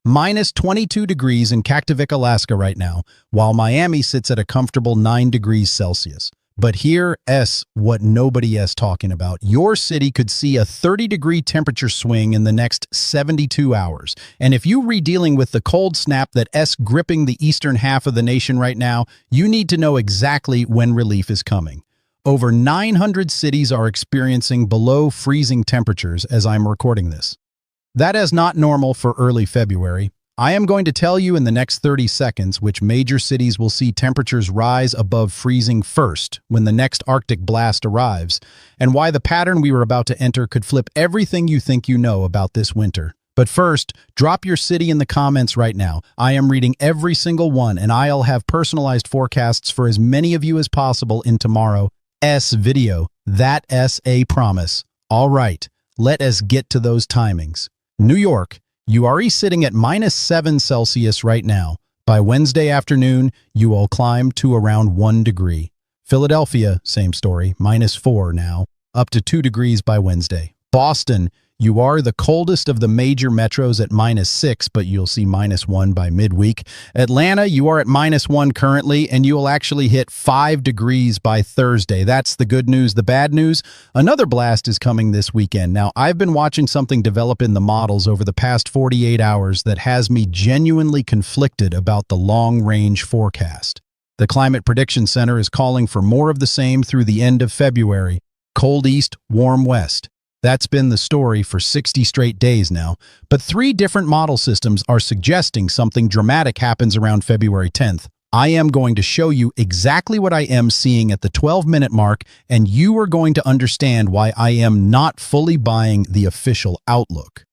minus 22 degrees in Catastrophic, Alaska right now, while Miami sits at a comfortable 9 degrees Celsius. But here, what nobody is talking about. Your city could see a 30-degree temperature swing in the next 72 hours. And if you are dealing with the cold snap that gripping the eastern half of the nation right now, you need to know exactly when relief is coming. Over 900 cities are experiencing below freezing temperatures as I'm recording this. That is not normal for early February. I am going to tell you in the next 30 seconds which major cities will see temperatures rise above freezing first when the next Arctic blast arrives, and why the pattern we were about to enter could flip everything you think you know about this winter. But first, drop your city in the comments right now. I am reading every single one, and I'll have personalized forecasts for as many of you as possible in tomorrow's video. That's a promise. All right, let us get to those timings. New York. You are sitting at minus 7 Celsius right now. By Wednesday afternoon, you will climb to around 1 degree. Philadelphia, same story, minus 4 now, up to 2 degrees by Wednesday. Boston, you are the coldest of the major metros at minus 6, but you'll see minus 1 by midweek. Atlanta, you are at minus 1 currently, and you will actually hit 5 degrees by Thursday. That's the good news. The bad news, another blast is coming this weekend. Now, I've been watching something develop in the models over the past 48 hours that has me genuinely conflicted about the long-range forecast. The Climate Prediction Center is calling for more of the same through the end of February. Cold east, warm west. That's been the story for 60 straight days now, but 3 different model systems are suggesting something dramatic happens around February 10th. I am going to show you exactly what I am seeing at the 12-minute mark, and you are going to understand why I am not fully buying the official outlook.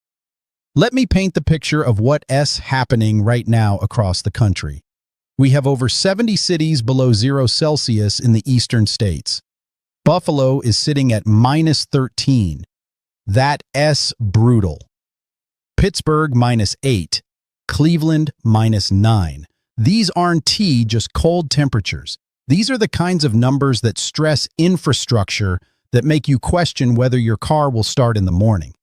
Let me paint the picture of what's happening right now across the country. We have over 70 cities below 0 Celsius in the eastern states. Buffalo is sitting at minus 13. That's brutal. Pittsburgh, minus 8. Cleveland, minus 9. These aren't just cold temperatures. These are the kinds of numbers that stress infrastructure that make you question whether your car will start in the morning.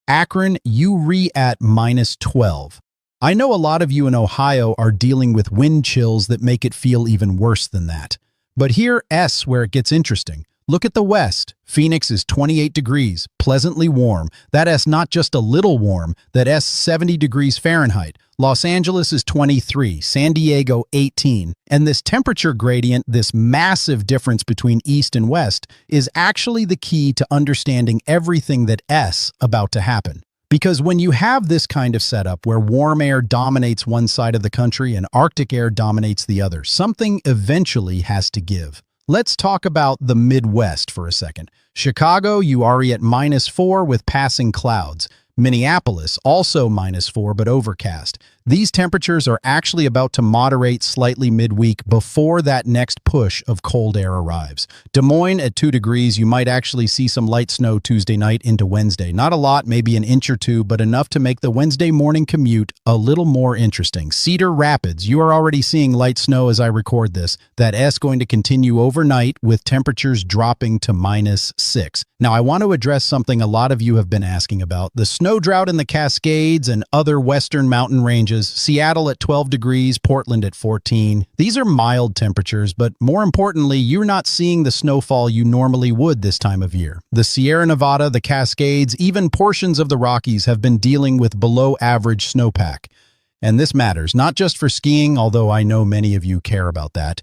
Akron, you at minus 12. I know a lot of you in Ohio are dealing with wind chills that make it feel even worse than that. But here's where it gets interesting. Look at the west. Phoenix is 28 degrees, pleasantly warm. That's not just a little warm, that's 70 degrees Fahrenheit. Los Angeles is 23, San Diego 18. And this temperature gradient, this massive difference between east and west, is actually the key to understanding everything that's about to happen. Because when you have this kind of setup where warm air dominates one side of the country and Arctic air dominates the other, something eventually has to give. Let's talk about the Midwest for a second. Chicago, you are at minus 4 with passing clouds. Minneapolis, also minus 4 but overcast. These temperatures are actually about to moderate slightly midweek before that next push of cold air arrives. Des Moines at 2 degrees, you might actually see some light snow Tuesday night into Wednesday. Not a lot, maybe an inch or two, but enough to make the Wednesday morning commute a little more interesting. Cedar Rapids, you are already seeing light snow as I record this. That's going to continue overnight with temperatures dropping to minus 6. Now, I want to address something a lot of you have been asking about, the snow drought in the Cascades and other western mountain ranges. Seattle at 12 degrees, Portland at 14. These are mild temperatures, but more importantly, you're not seeing the snowfall you normally would this time of year. The Sierra Nevada, the Cascades, even portions of the Rockies have been dealing with below average snowpack. And this matters, not just for skiing, although I know many of you care about that,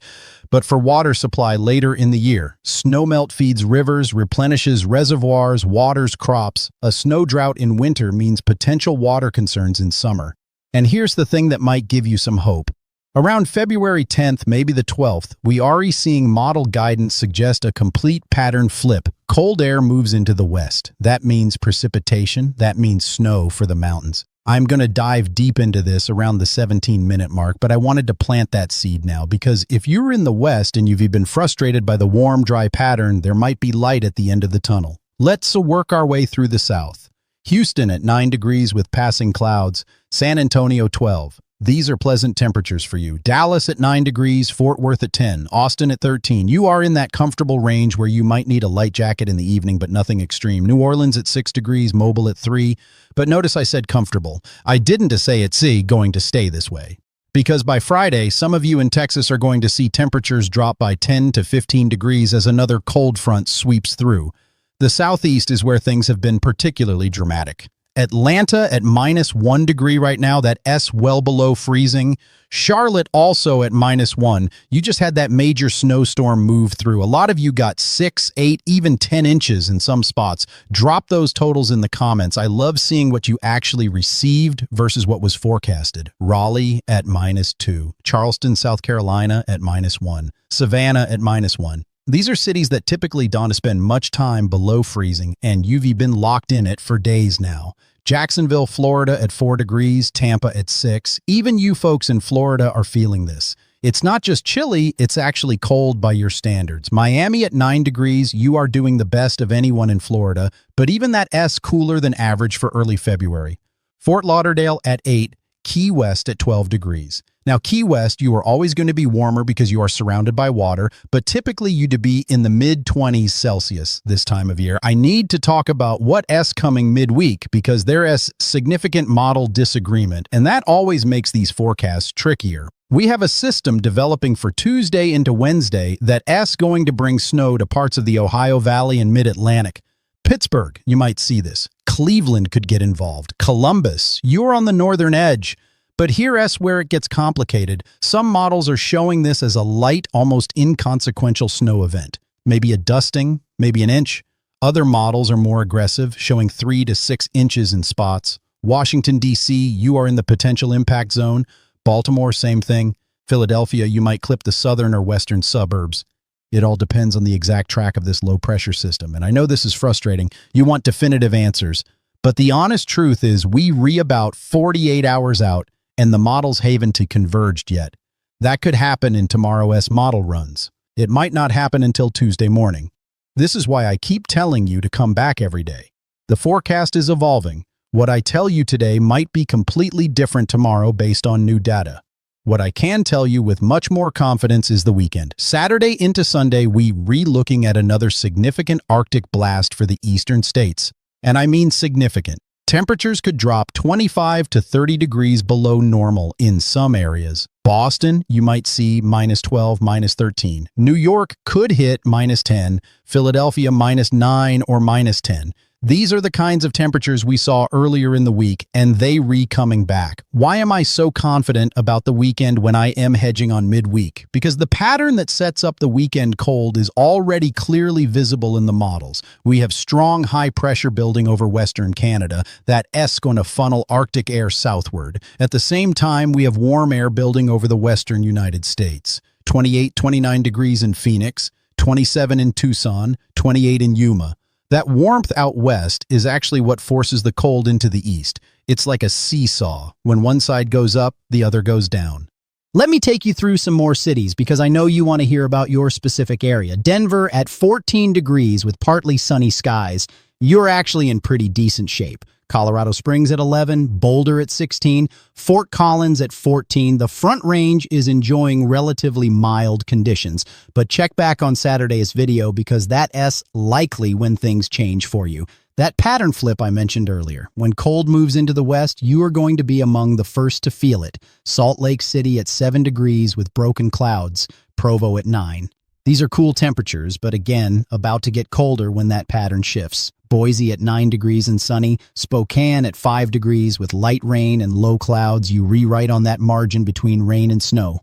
but for water supply later in the year. Snowmelt feeds rivers, replenishes reservoirs, waters crops. A snow drought in winter means potential water concerns in summer. And here's the thing that might give you some hope. Around February 10th, maybe the 12th, we are seeing model guidance suggest a complete pattern flip. Cold air moves into the west. That means precipitation. That means snow for the mountains. I'm going to dive deep into this around the 17-minute mark, but I wanted to plant that seed now because if you're in the west and you've been frustrated by the warm, dry pattern, there might be light at the end of the tunnel. Let's work our way through the south. Houston at 9 degrees with passing clouds. San Antonio 12. These are pleasant temperatures for you. Dallas at 9 degrees, Fort Worth at 10, Austin at 13. You are in that comfortable range where you might need a light jacket in the evening, but nothing extreme. New Orleans at 6 degrees, Mobile at 3. But notice I said comfortable. I didn't say it's going to stay this way. Because by Friday, some of you in Texas are going to see temperatures drop by 10 to 15 degrees as another cold front sweeps through. The Southeast is where things have been particularly dramatic. Atlanta at -1 degree right now, that well below freezing. Charlotte also at -1. You just had that major snowstorm move through. A lot of you got 6, 8, even 10 inches in some spots. Drop those totals in the comments. I love seeing what you actually received versus what was forecasted. Raleigh at -2. Charleston, South Carolina at -1. Savannah at -1. These are cities that typically don't spend much time below freezing, and you've been locked in it for days now. Jacksonville, Florida at 4 degrees, Tampa at 6. Even you folks in Florida are feeling this. It's not just chilly, it's actually cold by your standards. Miami at 9 degrees, you are doing the best of anyone in Florida, but even that cooler than average for early February. Fort Lauderdale at 8, Key West at 12 degrees. Now, Key West, you are always going to be warmer because you are surrounded by water, but typically you'd be in the mid-20s Celsius this time of year. I need to talk about what's coming midweek because there is significant model disagreement, and that always makes these forecasts trickier. We have a system developing for Tuesday into Wednesday that's going to bring snow to parts of the Ohio Valley and Mid-Atlantic. Pittsburgh, you might see this. Cleveland could get involved. Columbus, you're on the northern edge. But here's where it gets complicated. Some models are showing this as a light, almost inconsequential snow event. Maybe a dusting, maybe an inch. Other models are more aggressive, showing 3 to 6 inches in spots. Washington, D.C., you are in the potential impact zone. Baltimore, same thing. Philadelphia, you might clip the southern or western suburbs. It all depends on the exact track of this low-pressure system. And I know this is frustrating. You want definitive answers. But the honest truth is we about 48 hours out, and the models haven't converged yet. That could happen in tomorrow's model runs. It might not happen until Tuesday morning. This is why I keep telling you to come back every day. The forecast is evolving. What I tell you today might be completely different tomorrow based on new data. What I can tell you with much more confidence is the weekend. Saturday into Sunday, we re-looking at another significant Arctic blast for the eastern states. And I mean significant. Temperatures could drop 25 to 30 degrees below normal in some areas. Boston, you might see -12, -13. New York could hit -10. Philadelphia -9 or -10. These are the kinds of temperatures we saw earlier in the week, and they coming back. Why am I so confident about the weekend when I am hedging on midweek? Because the pattern that sets up the weekend cold is already clearly visible in the models. We have strong high pressure building over Western Canada that's going to funnel Arctic air southward. At the same time, we have warm air building over the Western United States. 28, 29 degrees in Phoenix, 27 in Tucson, 28 in Yuma. That warmth out west is actually what forces the cold into the east. It's like a seesaw. When one side goes up, the other goes down. Let me take you through some more cities because I know you want to hear about your specific area. Denver at 14 degrees with partly sunny skies. You're actually in pretty decent shape. Colorado Springs at 11, Boulder at 16, Fort Collins at 14. The Front Range is enjoying relatively mild conditions, but check back on Saturday's video because that's likely when things change for you. That pattern flip I mentioned earlier. When cold moves into the west, you are going to be among the first to feel it. Salt Lake City at 7 degrees with broken clouds, Provo at 9. These are cool temperatures, but again, about to get colder when that pattern shifts. Boise at 9 degrees and sunny, Spokane at 5 degrees with light rain and low clouds. You rewrite on that margin between rain and snow.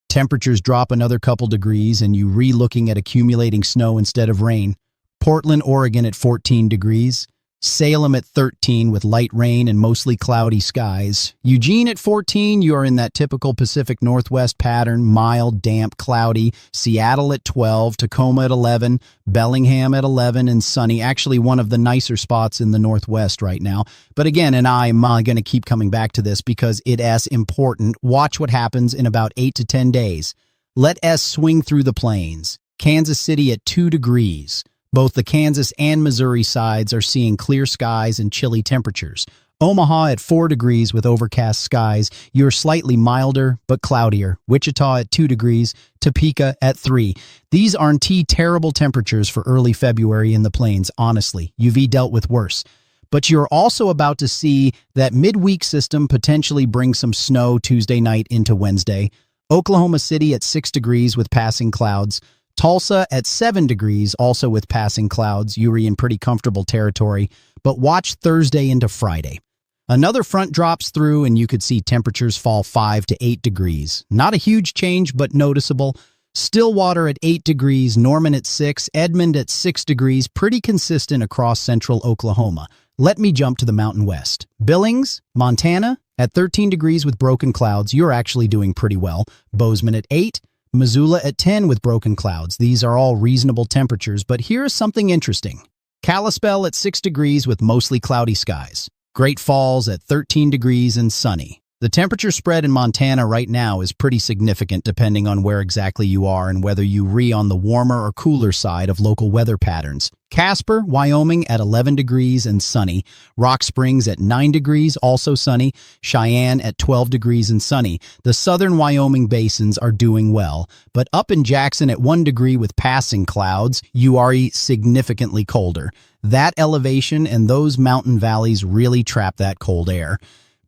Temperatures drop another couple degrees and you re-looking at accumulating snow instead of rain. Portland, Oregon at 14 degrees. Salem at 13 with light rain and mostly cloudy skies. Eugene at 14, you are in that typical Pacific Northwest pattern, mild, damp, cloudy. Seattle at 12, Tacoma at 11, Bellingham at 11, and sunny. Actually one of the nicer spots in the Northwest right now. But again, and I'm going to keep coming back to this because it's important. Watch what happens in about 8 to 10 days. Let S swing through the plains. Kansas City at 2 degrees. Both the Kansas and Missouri sides are seeing clear skies and chilly temperatures. Omaha at 4 degrees with overcast skies. You're slightly milder, but cloudier. Wichita at 2 degrees. Topeka at 3. These aren't terrible temperatures for early February in the plains, honestly. UV dealt with worse. But you're also about to see that midweek system potentially bring some snow Tuesday night into Wednesday. Oklahoma City at 6 degrees with passing clouds. Tulsa at 7 degrees, also with passing clouds. You're in pretty comfortable territory. But watch Thursday into Friday. Another front drops through and you could see temperatures fall 5 to 8 degrees. Not a huge change, but noticeable. Stillwater at 8 degrees, Norman at 6, Edmond at 6 degrees, pretty consistent across central Oklahoma. Let me jump to the Mountain West. Billings, Montana, at 13 degrees with broken clouds. You're actually doing pretty well. Bozeman at 8, Missoula at 10 with broken clouds. These are all reasonable temperatures, but here's something interesting. Kalispell at 6 degrees with mostly cloudy skies. Great Falls at 13 degrees and sunny. The temperature spread in Montana right now is pretty significant depending on where exactly you are and whether you on the warmer or cooler side of local weather patterns. Casper, Wyoming at 11 degrees and sunny. Rock Springs at 9 degrees, also sunny. Cheyenne at 12 degrees and sunny. The southern Wyoming basins are doing well, but up in Jackson at 1 degree with passing clouds, you are significantly colder. That elevation and those mountain valleys really trap that cold air.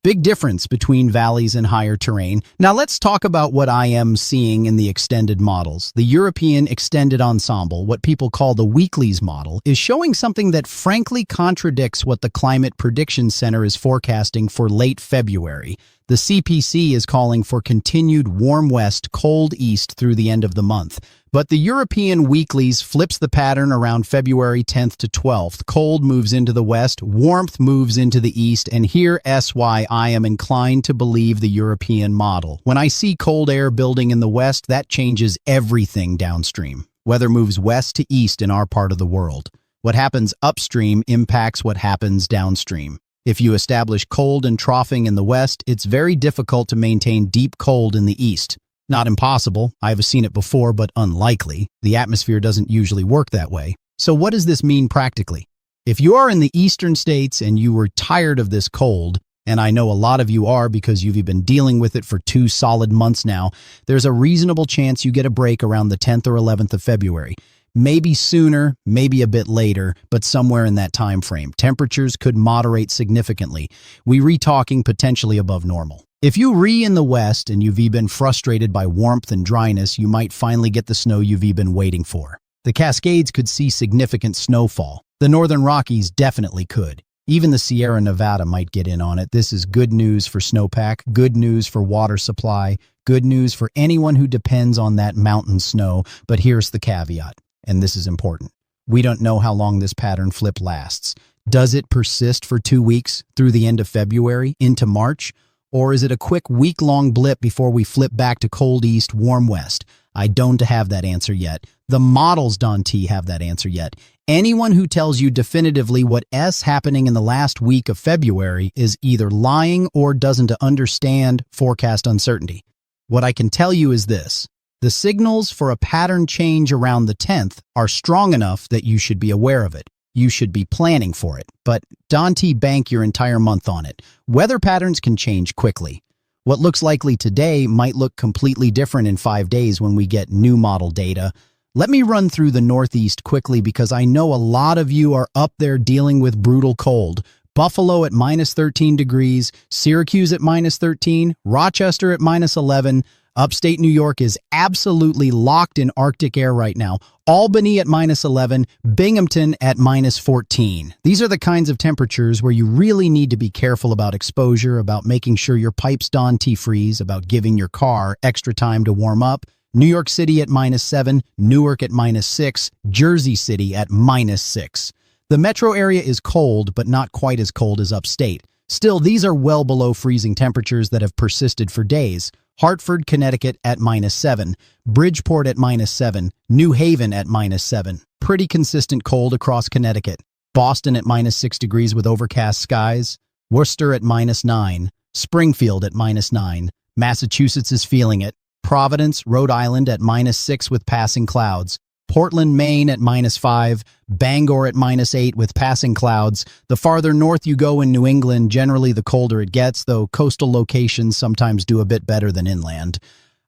Big difference between valleys and higher terrain. Now let's talk about what I am seeing in the extended models. The European Extended Ensemble, what people call the Weeklies model, is showing something that frankly contradicts what the Climate Prediction Center is forecasting for late February. The CPC is calling for continued warm west, cold east through the end of the month. But the European Weeklies flips the pattern around February 10th to 12th. Cold moves into the west, warmth moves into the east, and here's why I am inclined to believe the European model. When I see cold air building in the west, that changes everything downstream. Weather moves west to east in our part of the world. What happens upstream impacts what happens downstream. If you establish cold and troughing in the west, it's very difficult to maintain deep cold in the east. Not impossible, I've seen it before, but unlikely. The atmosphere doesn't usually work that way. So what does this mean practically? If you are in the eastern states and you were tired of this cold, and I know a lot of you are because you've been dealing with it for 2 solid months now, there's a reasonable chance you get a break around the 10th or 11th of February. Maybe sooner, maybe a bit later, but somewhere in that time frame. Temperatures could moderate significantly. We talking potentially above normal. If you in the west and you've been frustrated by warmth and dryness, you might finally get the snow you've been waiting for. The Cascades could see significant snowfall. The Northern Rockies definitely could. Even the Sierra Nevada might get in on it. This is good news for snowpack, good news for water supply, good news for anyone who depends on that mountain snow. But here's the caveat, and this is important. We don't know how long this pattern flip lasts. Does it persist for 2 weeks through the end of February into March? Or is it a quick week-long blip before we flip back to cold east, warm west? I don't have that answer yet. The models don't have that answer yet. Anyone who tells you definitively what's happening in the last week of February is either lying or doesn't understand forecast uncertainty. What I can tell you is this. The signals for a pattern change around the 10th are strong enough that you should be aware of it. You should be planning for it, but don't bank your entire month on it. Weather patterns can change quickly. What looks likely today might look completely different in 5 days when we get new model data. Let me run through the Northeast quickly because I know a lot of you are up there dealing with brutal cold. Buffalo at minus 13 degrees, Syracuse at minus 13, Rochester at minus 11. Upstate New York is absolutely locked in Arctic air right now. Albany at minus 11, Binghamton at minus 14. These are the kinds of temperatures where you really need to be careful about exposure, about making sure your pipes don't freeze, about giving your car extra time to warm up. New York City at minus 7, Newark at minus 6, Jersey City at minus 6. The metro area is cold, but not quite as cold as upstate. Still, these are well below freezing temperatures that have persisted for days. Hartford, Connecticut at minus 7, Bridgeport at minus 7, New Haven at minus 7. Pretty consistent cold across Connecticut. Boston at minus 6 degrees with overcast skies. Worcester at minus 9, Springfield at minus 9. Massachusetts is feeling it. Providence, Rhode Island at minus 6 with passing clouds. Portland, Maine at -5, Bangor at -8 with passing clouds. The farther north you go in New England, generally the colder it gets, though coastal locations sometimes do a bit better than inland.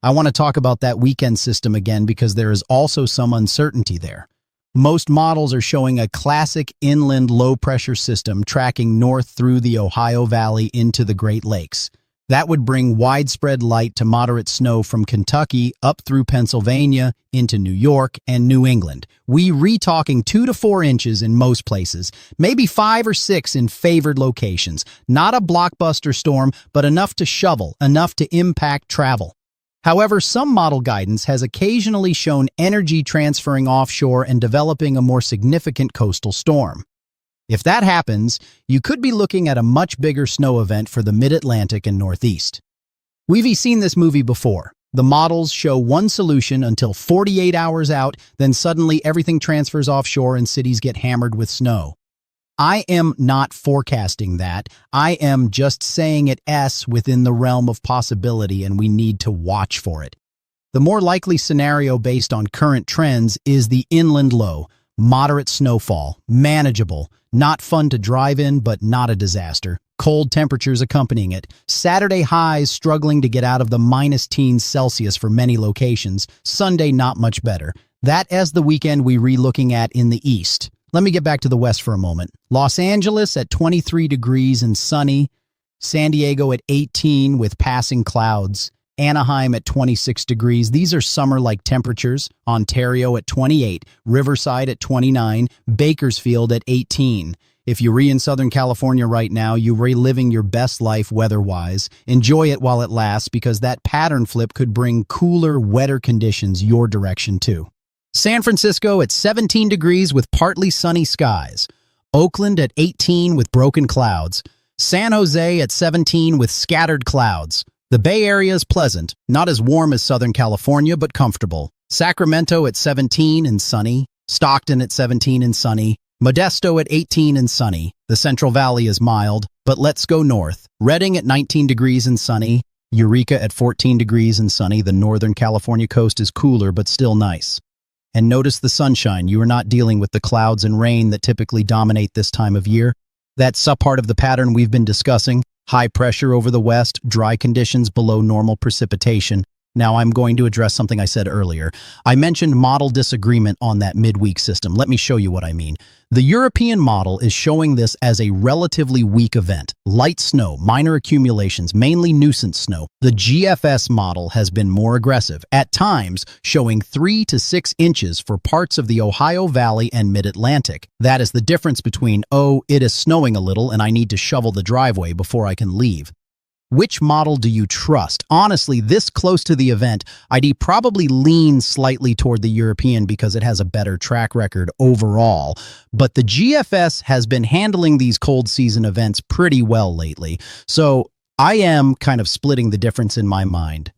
I want to talk about that weekend system again because there is also some uncertainty there. Most models are showing a classic inland low-pressure system tracking north through the Ohio Valley into the Great Lakes. That would bring widespread light to moderate snow from Kentucky up through Pennsylvania into New York and New England. We re-talking 2 to 4 inches in most places, maybe 5 or 6 in favored locations. Not a blockbuster storm, but enough to shovel, enough to impact travel. However, some model guidance has occasionally shown energy transferring offshore and developing a more significant coastal storm. If that happens, you could be looking at a much bigger snow event for the mid-Atlantic and Northeast. We've seen this movie before. The models show one solution until 48 hours out, then suddenly everything transfers offshore and cities get hammered with snow. I am not forecasting that. I am just saying it's within the realm of possibility and we need to watch for it. The more likely scenario based on current trends is the inland low, moderate snowfall, manageable, not fun to drive in but not a disaster, cold temperatures accompanying it, Saturday highs struggling to get out of the -teens Celsius for many locations, Sunday not much better. That as the weekend we re-looking at in the east. Let me get back to the west for a moment. Los Angeles at 23 degrees and sunny, San Diego at 18 with passing clouds, Anaheim at 26 degrees. These are summer-like temperatures. Ontario at 28, Riverside at 29, Bakersfield at 18. If you're in Southern California right now, you're reliving your best life weather-wise. Enjoy it while it lasts because that pattern flip could bring cooler, wetter conditions your direction too. San Francisco at 17 degrees with partly sunny skies. Oakland at 18 with broken clouds. San Jose at 17 with scattered clouds. The Bay Area is pleasant, not as warm as Southern California, but comfortable. Sacramento at 17 and sunny. Stockton at 17 and sunny. Modesto at 18 and sunny. The Central Valley is mild, but let's go north. Redding at 19 degrees and sunny. Eureka at 14 degrees and sunny. The Northern California coast is cooler, but still nice. And notice the sunshine. You are not dealing with the clouds and rain that typically dominate this time of year. That's a part of the pattern we've been discussing. High pressure over the west, dry conditions below normal precipitation. Now I'm going to address something I said earlier. I mentioned model disagreement on that midweek system. Let me show you what I mean. The European model is showing this as a relatively weak event. Light snow, minor accumulations, mainly nuisance snow. The GFS model has been more aggressive, at times showing 3 to 6 inches for parts of the Ohio Valley and Mid-Atlantic. That is the difference between, oh, it is snowing a little and I need to shovel the driveway before I can leave. Which model do you trust? Honestly, this close to the event, I'd probably lean slightly toward the European because it has a better track record overall. But the GFS has been handling these cold season events pretty well lately. So I am kind of splitting the difference in my mind.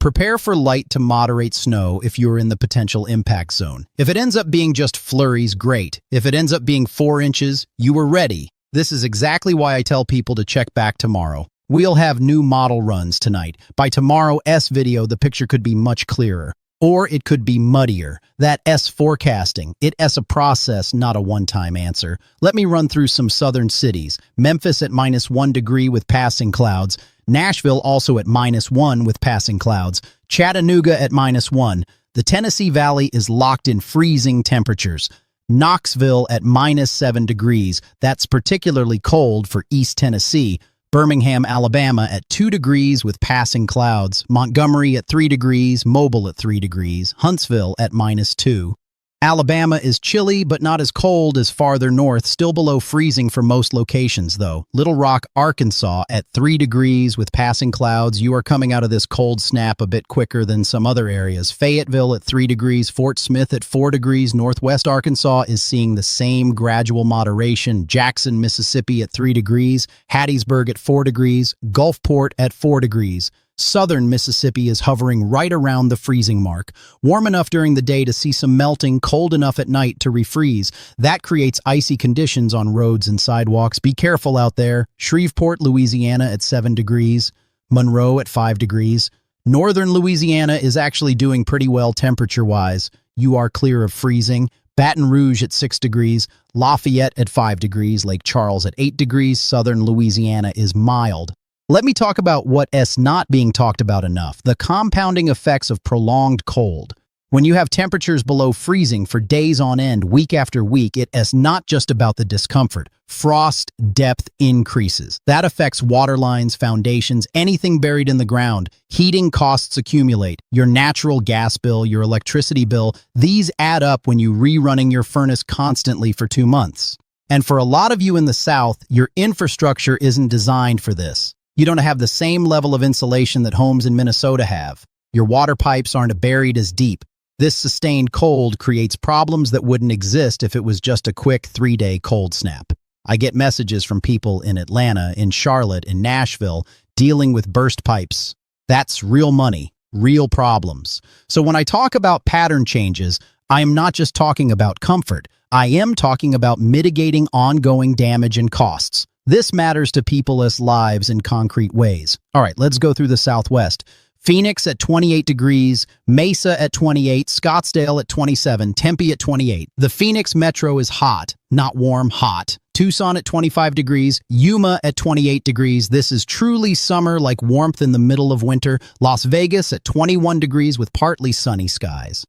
Prepare for light to moderate snow if you're in the potential impact zone. If it ends up being just flurries, great. If it ends up being 4 inches, you were ready. This is exactly why I tell people to check back tomorrow. We'll have new model runs tonight. By tomorrow's video, the picture could be much clearer. Or it could be muddier. That forecasting. It's a process, not a one-time answer. Let me run through some southern cities. Memphis at -1 degree with passing clouds. Nashville also at -1 with passing clouds. Chattanooga at -1. The Tennessee Valley is locked in freezing temperatures. Knoxville at -7 degrees. That's particularly cold for East Tennessee. Birmingham, Alabama at 2 degrees with passing clouds, Montgomery at 3 degrees, Mobile at 3 degrees, Huntsville at -2. Alabama is chilly but not as cold as farther north, still below freezing for most locations though. Little Rock, Arkansas at 3 degrees with passing clouds. You are coming out of this cold snap a bit quicker than some other areas. Fayetteville at 3 degrees, Fort Smith at 4 degrees, Northwest Arkansas is seeing the same gradual moderation. Jackson, Mississippi at 3 degrees, Hattiesburg at 4 degrees, Gulfport at 4 degrees. Southern Mississippi is hovering right around the freezing mark. Warm enough during the day to see some melting, cold enough at night to refreeze. That creates icy conditions on roads and sidewalks. Be careful out there. Shreveport, Louisiana at 7 degrees. Monroe at 5 degrees. Northern Louisiana is actually doing pretty well temperature-wise. You are clear of freezing. Baton Rouge at 6 degrees, Lafayette at 5 degrees, Lake Charles at 8 degrees, southern Louisiana is mild. Let me talk about what's not being talked about enough, the compounding effects of prolonged cold. When you have temperatures below freezing for days on end, week after week, it's not just about the discomfort. Frost depth increases. That affects water lines, foundations, anything buried in the ground. Heating costs accumulate. Your natural gas bill, your electricity bill, these add up when you're rerunning your furnace constantly for 2 months. And for a lot of you in the South, your infrastructure isn't designed for this. You don't have the same level of insulation that homes in Minnesota have. Your water pipes aren't buried as deep. This sustained cold creates problems that wouldn't exist if it was just a quick 3-day cold snap. I get messages from people in Atlanta, in Charlotte, in Nashville, dealing with burst pipes. That's real money, real problems. So when I talk about pattern changes, I am not just talking about comfort. I am talking about mitigating ongoing damage and costs. This matters to people's lives in concrete ways. All right, let's go through the Southwest. Phoenix at 28 degrees, Mesa at 28, Scottsdale at 27, Tempe at 28. The Phoenix metro is hot, not warm, hot. Tucson at 25 degrees, Yuma at 28 degrees. This is truly summer, like warmth in the middle of winter. Las Vegas at 21 degrees with partly sunny skies.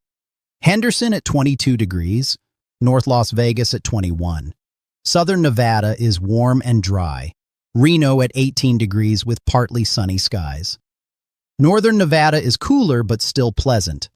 Henderson at 22 degrees, North Las Vegas at 21. Southern Nevada is warm and dry. Reno at 18 degrees with partly sunny skies. Northern Nevada is cooler but still pleasant.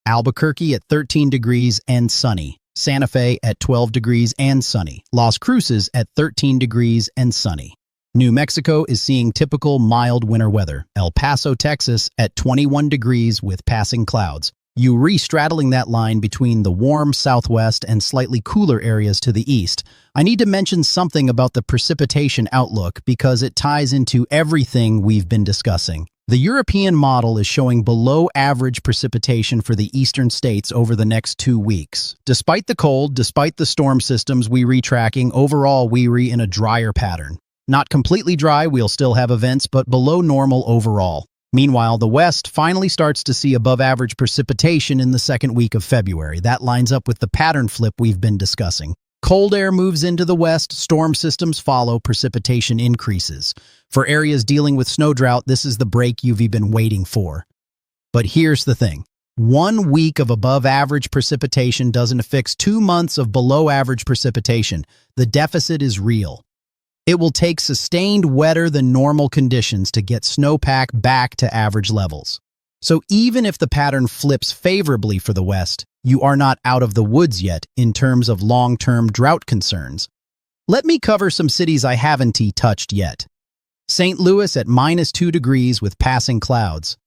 Albuquerque at 13 degrees and sunny. Santa Fe at 12 degrees and sunny. Las Cruces at 13 degrees and sunny. New Mexico is seeing typical mild winter weather. El Paso, Texas at 21 degrees with passing clouds. You straddling that line between the warm southwest and slightly cooler areas to the east. I need to mention something about the precipitation outlook because it ties into everything we've been discussing. The European model is showing below-average precipitation for the eastern states over the next 2 weeks. Despite the cold, despite the storm systems we retracking, overall we're in a drier pattern. Not completely dry, we'll still have events, but below normal overall. Meanwhile, the West finally starts to see above-average precipitation in the second week of February. That lines up with the pattern flip we've been discussing. Cold air moves into the west, storm systems follow, precipitation increases. For areas dealing with snow drought, this is the break you've been waiting for. But here's the thing. 1 week of above-average precipitation doesn't fix 2 months of below-average precipitation. The deficit is real. It will take sustained wetter than normal conditions to get snowpack back to average levels. So even if the pattern flips favorably for the West, you are not out of the woods yet in terms of long-term drought concerns. Let me cover some cities I haven't touched yet. St. Louis at -2 degrees with passing clouds.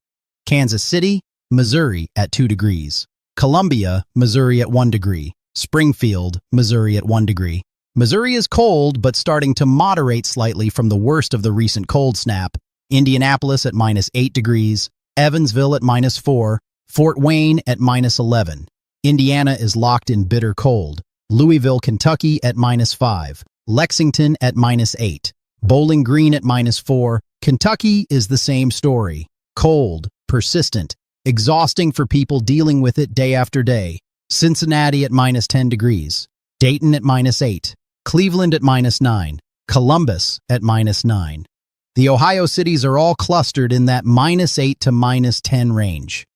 Kansas City, Missouri at 2 degrees. Columbia, Missouri at 1 degree. Springfield, Missouri at 1 degree. Missouri is cold, but starting to moderate slightly from the worst of the recent cold snap. Indianapolis at -8 degrees. Evansville at -4. Fort Wayne at -11. Indiana is locked in bitter cold. Louisville, Kentucky at -5. Lexington at -8. Bowling Green at -4. Kentucky is the same story. Cold, persistent, exhausting for people dealing with it day after day. Cincinnati at -10 degrees. Dayton at -8. Cleveland at -9. Columbus at -9. The Ohio cities are all clustered in that -8 to -10 range.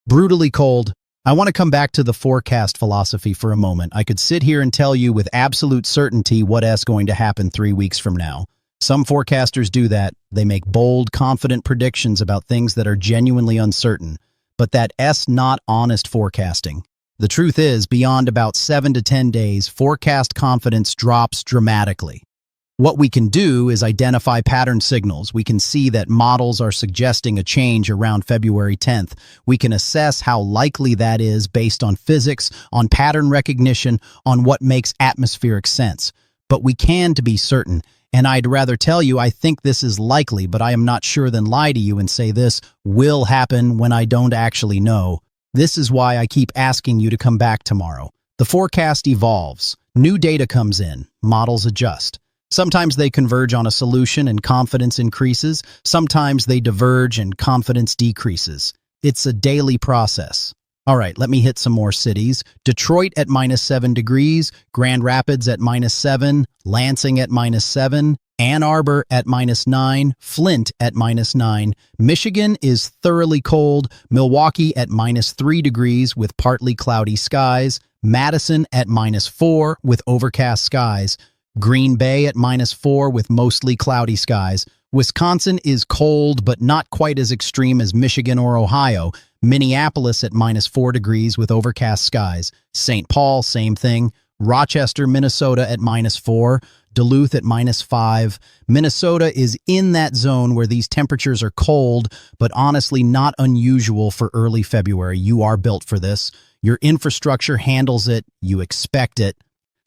Brutally cold. I want to come back to the forecast philosophy for a moment. I could sit here and tell you with absolute certainty what's going to happen 3 weeks from now. Some forecasters do that. They make bold, confident predictions about things that are genuinely uncertain. But that's not honest forecasting. The truth is, beyond about 7 to 10 days, forecast confidence drops dramatically. What we can do is identify pattern signals. We can see that models are suggesting a change around February 10th. We can assess how likely that is based on physics, on pattern recognition, on what makes atmospheric sense. But we can to be certain. And I'd rather tell you I think this is likely, but I am not sure than lie to you and say this will happen when I don't actually know. This is why I keep asking you to come back tomorrow. The forecast evolves. New data comes in. Models adjust. Sometimes they converge on a solution and confidence increases. Sometimes they diverge and confidence decreases. It's a daily process. All right, let me hit some more cities. Detroit at -7 degrees, Grand Rapids at -7, Lansing at -7, Ann Arbor at -9, Flint at -9. Michigan is thoroughly cold. Milwaukee at -3 degrees with partly cloudy skies. Madison at -4 with overcast skies. Green Bay at -4 with mostly cloudy skies. Wisconsin is cold, but not quite as extreme as Michigan or Ohio. Minneapolis at -4 degrees with overcast skies. St. Paul, same thing. Rochester, Minnesota at -4. Duluth at -5. Minnesota is in that zone where these temperatures are cold, but honestly not unusual for early February. You are built for this. Your infrastructure handles it. You expect it.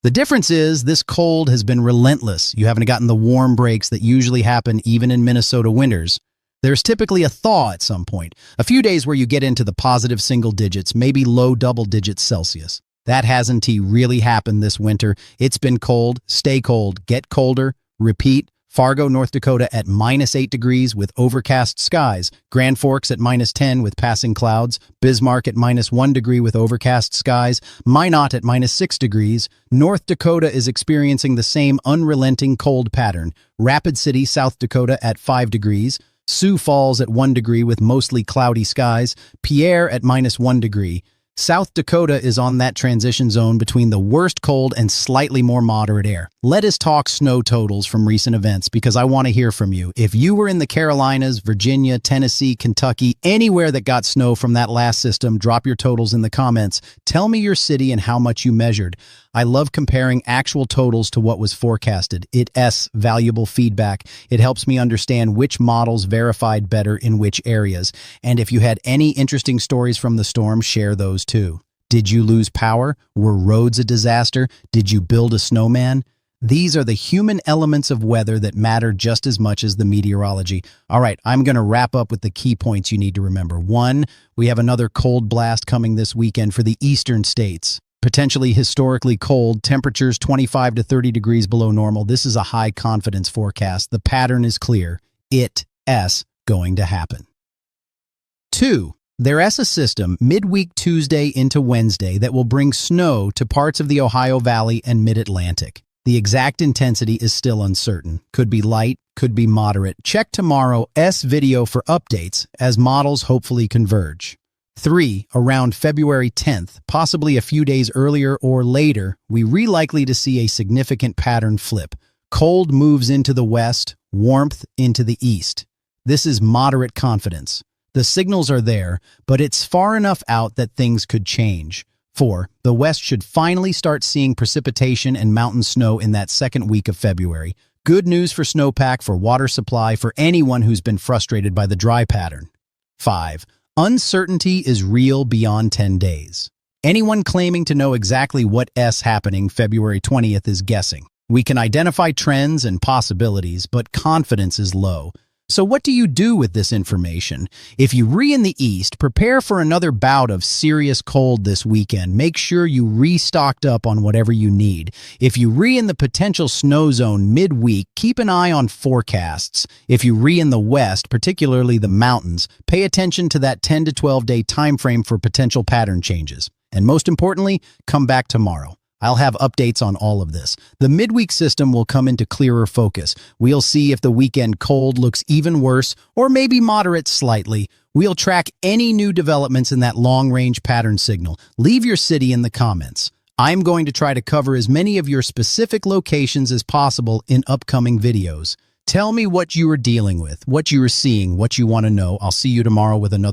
The difference is this cold has been relentless. You haven't gotten the warm breaks that usually happen even in Minnesota winters. There's typically a thaw at some point, a few days where you get into the positive single digits, maybe low double digits Celsius. That hasn't really happened this winter. It's been cold, stay cold, get colder, repeat. Fargo, North Dakota at -8 degrees with overcast skies. Grand Forks at -10 with passing clouds. Bismarck at -1 degree with overcast skies. Minot at -6 degrees. North Dakota is experiencing the same unrelenting cold pattern. Rapid City, South Dakota at 5 degrees. Sioux Falls at 1 degree with mostly cloudy skies. Pierre at -1 degree. South Dakota is on that transition zone between the worst cold and slightly more moderate air. Let us talk snow totals from recent events because I want to hear from you. If you were in the Carolinas, Virginia, Tennessee, Kentucky, anywhere that got snow from that last system, drop your totals in the comments. Tell me your city and how much you measured. I love comparing actual totals to what was forecasted. It's valuable feedback. It helps me understand which models verified better in which areas. And if you had any interesting stories from the storm, share those too. Did you lose power? Were roads a disaster? Did you build a snowman? These are the human elements of weather that matter just as much as the meteorology. All right, I'm going to wrap up with the key points you need to remember. 1, we have another cold blast coming this weekend for the eastern states. Potentially historically cold, temperatures 25 to 30 degrees below normal. This is a high confidence forecast. The pattern is clear. It's going to happen. 2, there's a system midweek Tuesday into Wednesday that will bring snow to parts of the Ohio Valley and Mid-Atlantic. The exact intensity is still uncertain. Could be light, could be moderate. Check tomorrow's video for updates as models hopefully converge. 3, around February 10th, possibly a few days earlier or later, we're likely to see a significant pattern flip. Cold moves into the west, warmth into the east. This is moderate confidence. The signals are there, but it's far enough out that things could change. 4, the west should finally start seeing precipitation and mountain snow in that second week of February. Good news for snowpack, for water supply, for anyone who's been frustrated by the dry pattern. 5, uncertainty is real beyond 10 days. Anyone claiming to know exactly what's happening February 20th is guessing. We can identify trends and possibilities, but confidence is low. So what do you do with this information? If you're in the east, prepare for another bout of serious cold this weekend. Make sure you restocked up on whatever you need. If you're in the potential snow zone midweek, keep an eye on forecasts. If you're in the west, particularly the mountains, pay attention to that 10 to 12 day time frame for potential pattern changes. And most importantly, come back tomorrow. I'll have updates on all of this. The midweek system will come into clearer focus. We'll see if the weekend cold looks even worse or maybe moderate slightly. We'll track any new developments in that long-range pattern signal. Leave your city in the comments. I'm going to try to cover as many of your specific locations as possible in upcoming videos. Tell me what you are dealing with, what you are seeing, what you want to know. I'll see you tomorrow with another